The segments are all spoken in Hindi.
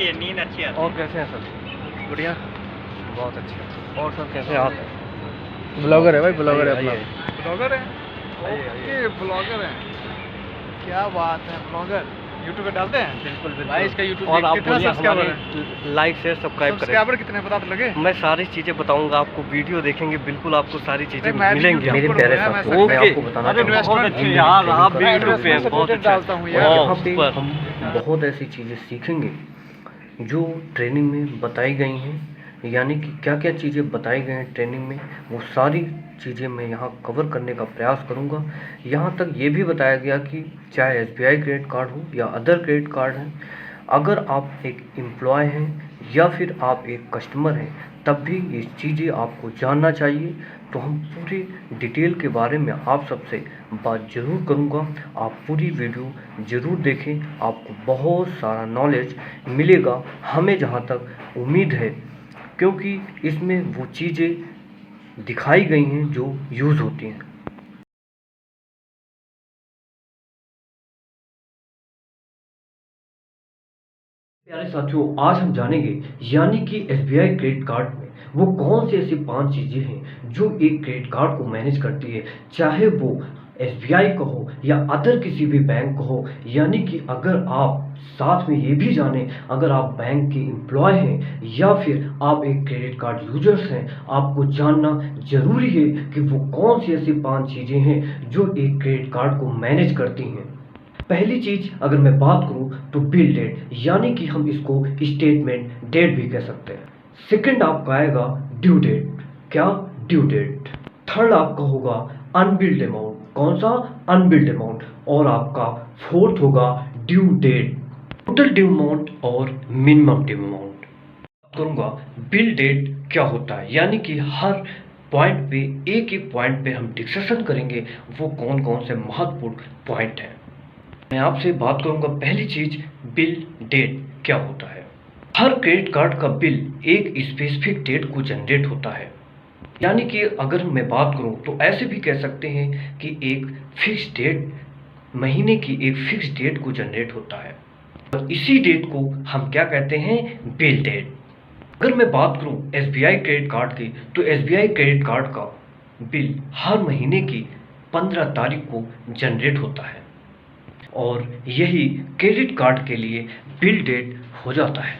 अच्छी है, नींद अच्छी है। और कैसे हैं सर? बढ़िया। बहुत अच्छे। और सर कैसे हैं आप? ब्लॉगर है भाई, ब्लॉगर है अपना। ब्लॉगर है? आइए, ओके, ब्लॉगर है। क्या बात है, ब्लॉगर यूट्यूब पे डालते हैं? बिल्कुल बिल्कुल भाई इसका यूट्यूब और आप कितना बोलिए सब्सक्राइबर है? हमारे लाइक शेयर सब्सक्राइब करें। सब्सक्राइबर कितने पता तो लगे? मैं सारी चीजें बताऊंगा आपको, वीडियो देखेंगे बिल्कुल आपको सारी चीजें मैं भी मिलेंगी। YouTube मेरे पर प्यारे हूँ यार, मैं साथियों, मैं ओके। आपको बताना अरे चाहूँगा बहुत अच्छे यार, आप भी मैं यूट्यूब पे investment बहुत related अच्छा डालता हूँ यार। यहाँ पे हम बहुत ऐसी चीज़ें सीखेंगे जो ट्रेनिंग में बताई गई हैं, यानी कि क्या क्या चीज़ें बताई गई हैं ट्रेनिंग में, वो सारी चीज़ें मैं यहाँ कवर करने का प्रयास करूँगा। यहाँ तक ये भी बताया गया कि चाहे SBI क्रेडिट कार्ड हो या अदर क्रेडिट कार्ड हैं, अगर आप एक एम्प्लॉय हैं या फिर आप एक कस्टमर हैं, तब भी ये चीज़ें आपको जानना चाहिए। तो हम पूरी डिटेल के बारे में आप सबसे बात ज़रूर करूँगा। आप पूरी वीडियो ज़रूर देखें, आपको बहुत सारा नॉलेज मिलेगा, हमें जहाँ तक उम्मीद है, क्योंकि इसमें वो चीज़ें दिखाई गई हैं जो यूज़ होती हैं। प्यारे साथियों, आज हम जानेंगे यानी कि SBI क्रेडिट कार्ड में वो कौन सी ऐसी 5 चीज़ें हैं जो एक क्रेडिट कार्ड को मैनेज करती है, चाहे वो SBI का हो या अदर किसी भी बैंक का हो। यानी कि अगर आप साथ में ये भी जानें, अगर आप बैंक के एम्प्लॉय हैं या फिर आप एक क्रेडिट कार्ड यूजर्स हैं, आपको जानना ज़रूरी है कि वो कौन सी ऐसी 5 चीज़ें हैं जो एक क्रेडिट कार्ड को मैनेज करती हैं। पहली चीज़ अगर मैं बात करूं तो बिल डेट, यानी कि हम इसको स्टेटमेंट डेट भी कह सकते हैं। सेकंड आपका आएगा ड्यू डेट। क्या? Due date. थर्ड आपका होगा अनबिल्ड अमाउंट। कौन सा? Unbilled amount. और आपका फोर्थ होगा due date, total due amount और मिनिमम ड्यू अमाउंट। करूंगा बिल डेट क्या होता है, यानी कि हर पॉइंट पे एक एक पॉइंट पे हम डिस्कशन करेंगे वो कौन कौन से महत्वपूर्ण पॉइंट हैं। मैं आपसे बात करूंगा पहली चीज, बिल डेट क्या होता है। हर क्रेडिट कार्ड का बिल एक स्पेसिफिक डेट को जनरेट होता है, यानी कि अगर मैं बात करूं तो ऐसे भी कह सकते हैं कि एक फिक्स डेट, महीने की एक फिक्स डेट को जनरेट होता है, और इसी डेट को हम क्या कहते हैं? Bill date. अगर मैं बात करूं SBI क्रेडिट कार्ड की, तो SBI क्रेडिट कार्ड का बिल हर महीने की 15 तारीख को जनरेट होता है, और यही क्रेडिट कार्ड के लिए बिल डेट हो जाता है।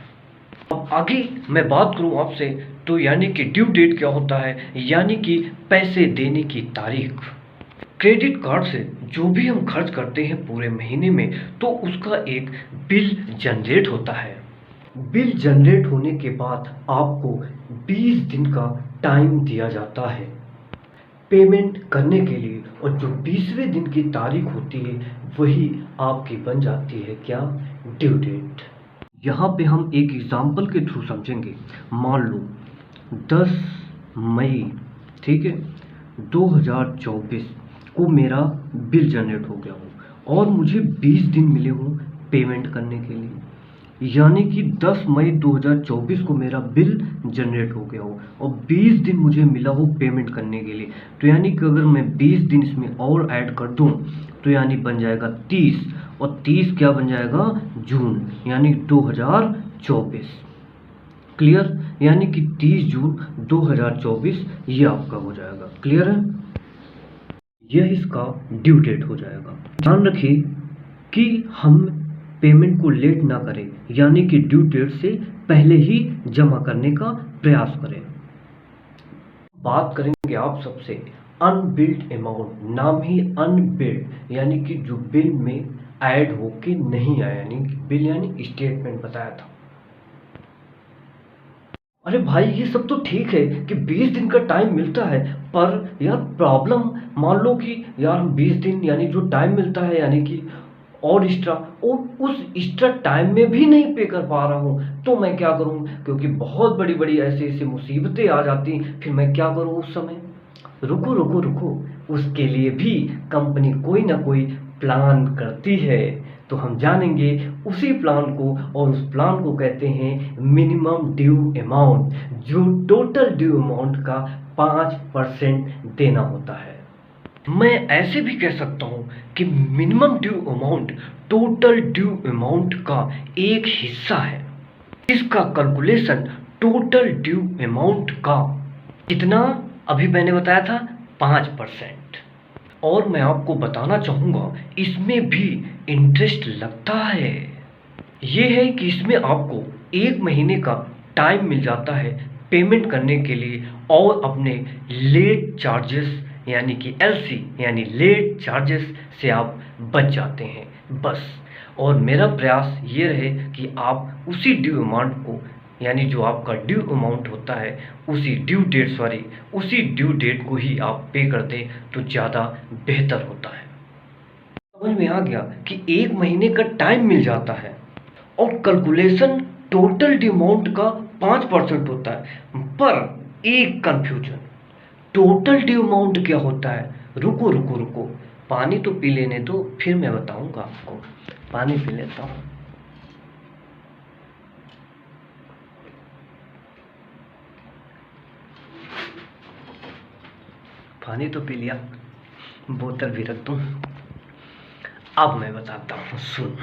अब आगे मैं बात करूं आपसे, तो यानी कि ड्यू डेट क्या होता है, यानी कि पैसे देने की तारीख। क्रेडिट कार्ड से जो भी हम खर्च करते हैं पूरे महीने में, तो उसका एक बिल जनरेट होता है। बिल जनरेट होने के बाद आपको 20 दिन का टाइम दिया जाता है पेमेंट करने के लिए, और जो 20वें दिन की तारीख होती है वही आपकी बन जाती है क्या? Due date. यहाँ पे हम एक एग्जाम्पल के थ्रू समझेंगे। मान लो 10 मई, ठीक है, 2024 को मेरा बिल जनरेट हो गया हो और मुझे 20 दिन मिले हों पेमेंट करने के लिए, यानी कि 10 मई 2024 को मेरा बिल जनरेट हो गया हो और 20 दिन मुझे मिला हो पेमेंट करने के लिए। तो यानी कि अगर मैं 20 दिन इसमें और ऐड कर दूं तो यानी बन जाएगा 30, और 30 क्या बन जाएगा? जून, यानी 2024। क्लियर? यानी कि 30 जून 2024 ये आपका हो जाएगा। क्लियर है? यह इसका ड्यू डेट हो जाएगा। ध्यान रखिए कि हम पेमेंट को लेट ना करें, यानी कि ड्यू डेट से पहले ही जमा करने का प्रयास करें। बात करेंगे आप सबसे अनबिल्ड अमाउंट। नाम ही अनबिल्ड, यानी कि जो बिल में ऐड होके नहीं आया, यानी कि बिल यानी स्टेटमेंट बताया था। अरे भाई ये सब तो ठीक है कि 20 दिन का टाइम मिलता है, पर यार प्रॉब्लम, मान लो कि यार 20 दिन यानी जो टाइम मिलता है, यानी कि और एक्स्ट्रा, और उस एक्स्ट्रा टाइम में भी नहीं पे कर पा रहा हूँ, तो मैं क्या करूँ? क्योंकि बहुत बड़ी बड़ी ऐसी ऐसी मुसीबतें आ जाती, फिर मैं क्या करूँ उस समय? रुको रुको रुको, उसके लिए भी कंपनी कोई ना कोई प्लान करती है, तो हम जानेंगे उसी प्लान को, और उस प्लान को कहते हैं मिनिमम ड्यू अमाउंट, जो टोटल ड्यू अमाउंट का 5% देना होता है। मैं ऐसे भी कह सकता हूं कि minimum due amount total due amount का एक हिस्सा है। इसका कैलकुलेशन टोटल ड्यू अमाउंट का कितना, अभी मैंने बताया था 5%। और मैं आपको बताना चाहूँगा इसमें भी इंटरेस्ट लगता है। ये है कि इसमें आपको 1 महीने का टाइम मिल जाता है पेमेंट करने के लिए, और अपने लेट चार्जेस यानी कि LC यानी लेट चार्जेस से आप बच जाते हैं बस। और मेरा प्रयास ये रहे कि आप उसी ड्यू अमाउंट को, यानी जो आपका ड्यू अमाउंट होता है उसी ड्यू डेट को ही आप पे कर दें तो ज़्यादा बेहतर होता है। समझ में आ गया कि 1 महीने का टाइम मिल जाता है और कैलकुलेशन टोटल ड्यू अमाउंट का 5% होता है। पर एक कंफ्यूजन, टोटल ड्यू अमाउंट क्या होता है? रुको, पानी तो पी लेने दो, फिर मैं बताऊंगा आपको। पानी पी लेता हूँ। पानी तो पी लिया, बोतल भी रख दूं। अब मैं बताता हूँ, सुन।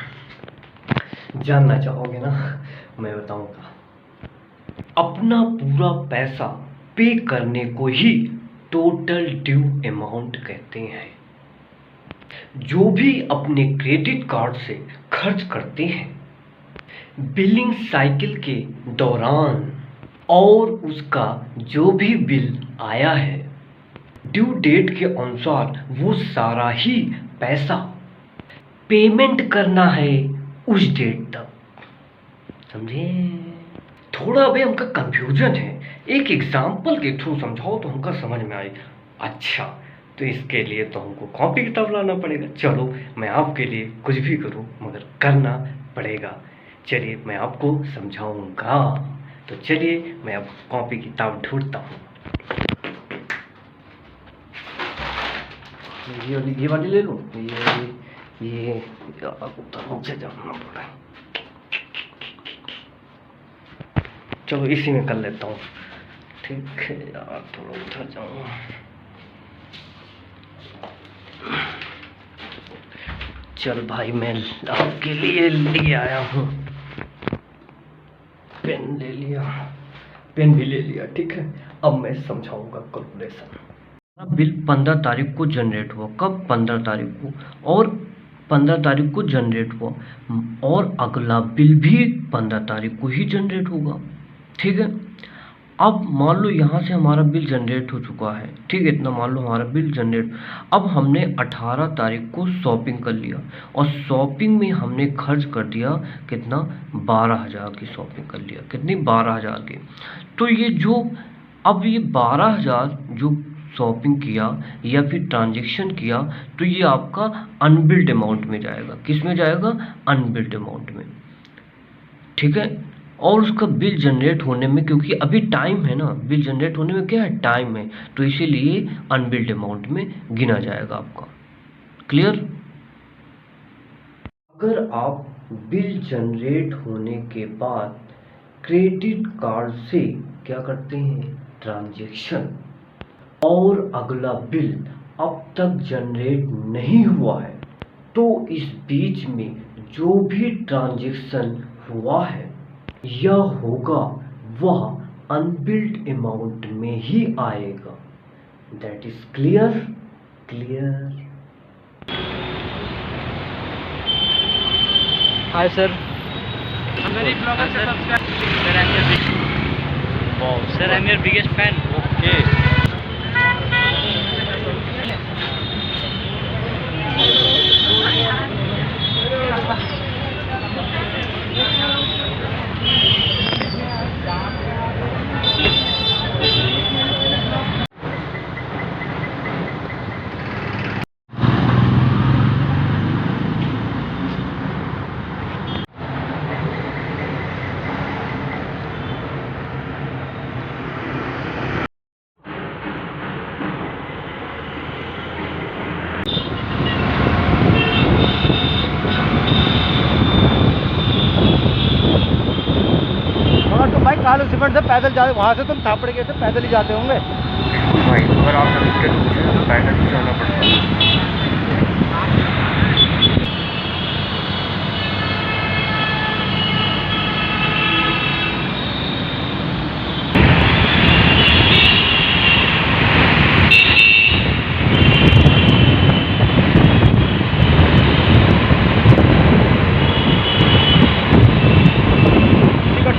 जानना चाहोगे ना? मैं बताऊंगा। अपना पूरा पैसा पे करने को ही टोटल ड्यू अमाउंट कहते हैं। जो भी अपने क्रेडिट कार्ड से खर्च करते हैं बिलिंग साइकिल के दौरान, और उसका जो भी बिल आया है ड्यू डेट के अनुसार, वो सारा ही पैसा पेमेंट करना है उस डेट तक। समझे? थोड़ा भी हमका कंफ्यूजन है, एक एग्जाम्पल के थ्रू समझाओ तो हमका समझ में आए। अच्छा, तो इसके लिए तो हमको कॉपी किताब लाना पड़ेगा। चलो, मैं आपके लिए कुछ भी करूं मगर करना पड़ेगा। चलिए, मैं आपको समझाऊंगा। तो चलिए, मैं अब कॉपी किताब ढूंढता हूँ। ये वाली ले लूँ? ये उधर से जाना पड़ा। चलो, इसी में कर लेता हूँ। ठीक है यार, थोड़ा उधर जाऊँ। चल भाई, मैं आपके लिए ले आया हूँ। पेन ले लिया, पेन भी ले लिया। ठीक है, अब मैं समझाऊंगा कैलकुलेशन। बिल 15 तारीख को जनरेट हुआ। कब? 15 तारीख को। और 15 तारीख को जनरेट हुआ, और अगला बिल भी 15 तारीख को ही जनरेट होगा। ठीक है, अब मान लो यहाँ से हमारा बिल जनरेट हो चुका है। ठीक है, इतना मान लो हमारा बिल जनरेट। अब हमने 18 तारीख को शॉपिंग कर लिया, और शॉपिंग में हमने खर्च कर दिया कितना? 12,000 की शॉपिंग कर लिया। कितनी? 12,000 की। तो ये जो अब ये 12,000 जो शॉपिंग किया या फिर ट्रांजेक्शन किया, तो ये आपका अनबिल्ड अमाउंट में जाएगा। किस में जाएगा? अनबिल्ड अमाउंट में। ठीक है, और उसका बिल जनरेट होने में, क्योंकि अभी टाइम है ना, बिल जनरेट होने में क्या है? टाइम है, तो इसीलिए अनबिल्ड अमाउंट में गिना जाएगा आपका। क्लियर? अगर आप बिल जनरेट होने के बाद क्रेडिट कार्ड से क्या करते हैं? ट्रांजैक्शन, और अगला बिल अब तक जनरेट नहीं हुआ है, तो इस बीच में जो भी ट्रांजैक्शन हुआ है या होगा वह अनबिल्ड अमाउंट में ही आएगा। That is clear? Clear? Hi sir. Sir, I'm your biggest fan. Okay. Kalu cement से पैदल जाते, वहाँ से तुम थापड़ के से पैदल ही जाते होंगे भाई। अगर आप इसके तो पैदल ही जाना पड़ता है।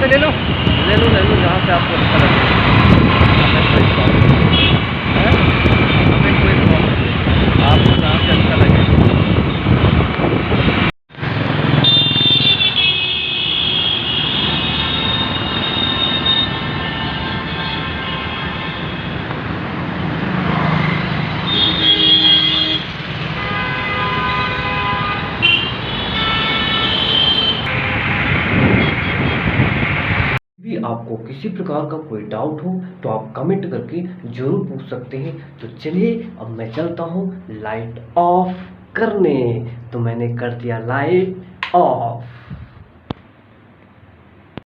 ले लो जहाँ से आपको अच्छा लगे। हमें कोई प्रॉब्लम नहीं है, हमें कोई प्रॉब्लम नहीं, आपको जहाँ से अच्छा लगे। भी आपको किसी प्रकार का कोई डाउट हो तो आप कमेंट करके जरूर पूछ सकते हैं। तो चलिए अब मैं चलता हूँ लाइट ऑफ करने। तो मैंने कर दिया लाइट ऑफ।